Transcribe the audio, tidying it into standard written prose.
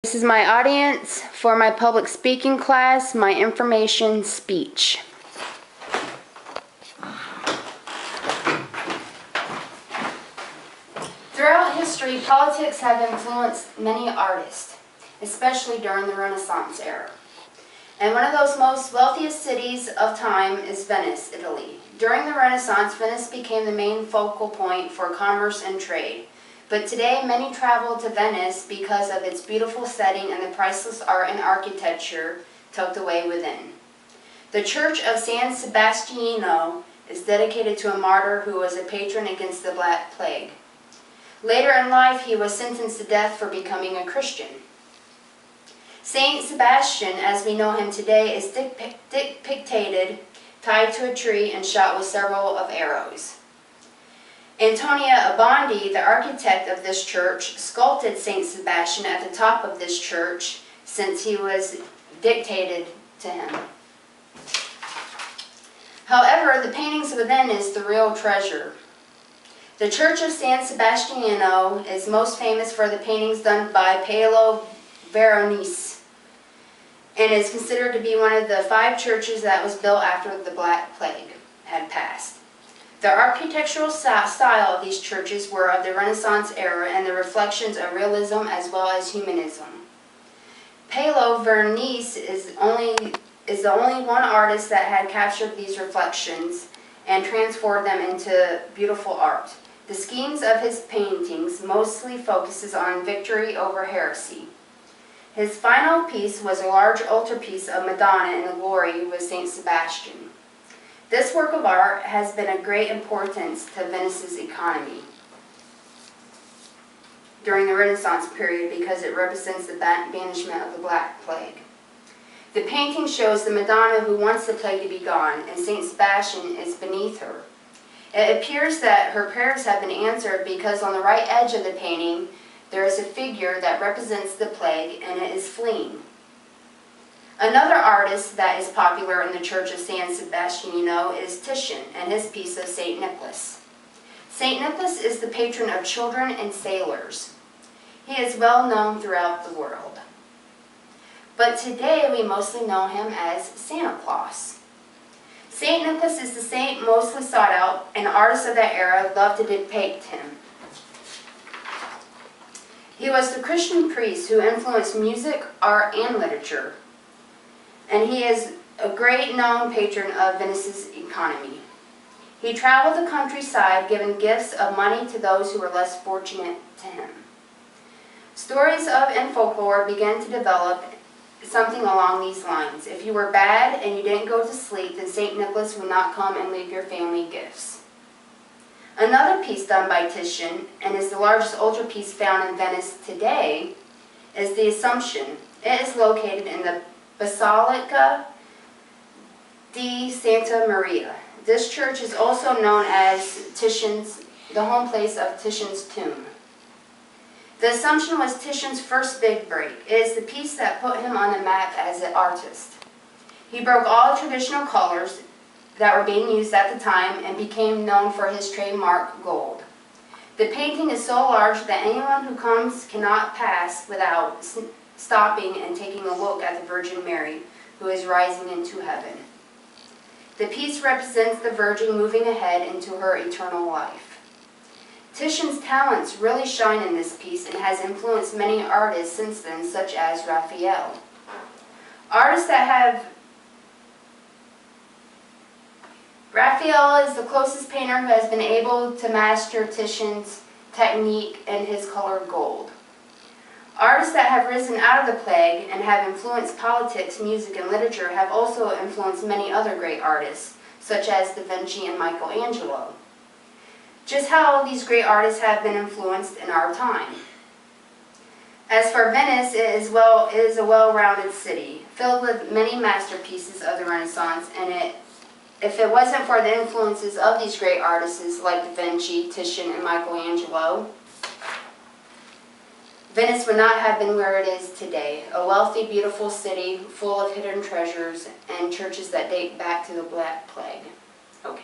This is my audience for my public speaking class, my information speech. Throughout history, politics have influenced many artists, especially during the Renaissance era. And one of those most wealthiest cities of time is Venice, Italy. During the Renaissance, Venice became the main focal point for commerce and trade. But today, many travel to Venice because of its beautiful setting and the priceless art and architecture tucked away within. The Church of San Sebastiano is dedicated to a martyr who was a patron against the Black Plague. Later in life, he was sentenced to death for becoming a Christian. Saint Sebastian, as we know him today, is depicted tied to a tree and shot with several of arrows. Antonia Abondi, the architect of this church, sculpted Saint Sebastian at the top of this church since he was dictated to him. However, the paintings within is the real treasure. The Church of San Sebastiano is most famous for the paintings done by Paolo Veronese and is considered to be one of the 5 churches that was built after the Black Plague had passed. The architectural style of these churches were of the Renaissance era and the reflections of realism as well as humanism. Paolo Veronese is the only one artist that had captured these reflections and transformed them into beautiful art. The schemes of his paintings mostly focuses on victory over heresy. His final piece was a large altarpiece of Madonna in the glory with Saint Sebastian. This work of art has been of great importance to Venice's economy during the Renaissance period because it represents the banishment of the Black Plague. The painting shows the Madonna who wants the plague to be gone, and Saint Sebastian is beneath her. It appears that her prayers have been answered because on the right edge of the painting there is a figure that represents the plague and it is fleeing. Another artist that is popular in the Church of San Sebastiano is Titian and his piece of St. Nicholas. St. Nicholas is the patron of children and sailors. He is well known throughout the world. But today we mostly know him as Santa Claus. St. Nicholas is the saint mostly sought out, and artists of that era loved to depict him. He was the Christian priest who influenced music, art, and literature. And he is a great known patron of Venice's economy. He traveled the countryside giving gifts of money to those who were less fortunate to him. Stories of and folklore began to develop something along these lines. If you were bad and you didn't go to sleep, then St. Nicholas would not come and leave your family gifts. Another piece done by Titian, and is the largest altarpiece found in Venice today, is the Assumption. It is located in the Basilica di Santa Maria. This church is also known as the home place of Titian's tomb. The Assumption was Titian's first big break. It is the piece that put him on the map as an artist. He broke all traditional colors that were being used at the time and became known for his trademark gold. The painting is so large that anyone who comes cannot pass without stopping and taking a look at the Virgin Mary, who is rising into heaven. The piece represents the Virgin moving ahead into her eternal life. Titian's talents really shine in this piece and has influenced many artists since then, such as Raphael. Raphael is the closest painter who has been able to master Titian's technique and his colored gold. Artists that have risen out of the plague and have influenced politics, music, and literature have also influenced many other great artists, such as Da Vinci and Michelangelo. Just how these great artists have been influenced in our time. As for Venice, it is a well-rounded city, filled with many masterpieces of the Renaissance, and if it wasn't for the influences of these great artists like Da Vinci, Titian, and Michelangelo, Venice would not have been where it is today, a wealthy, beautiful city full of hidden treasures and churches that date back to the Black Plague. Okay.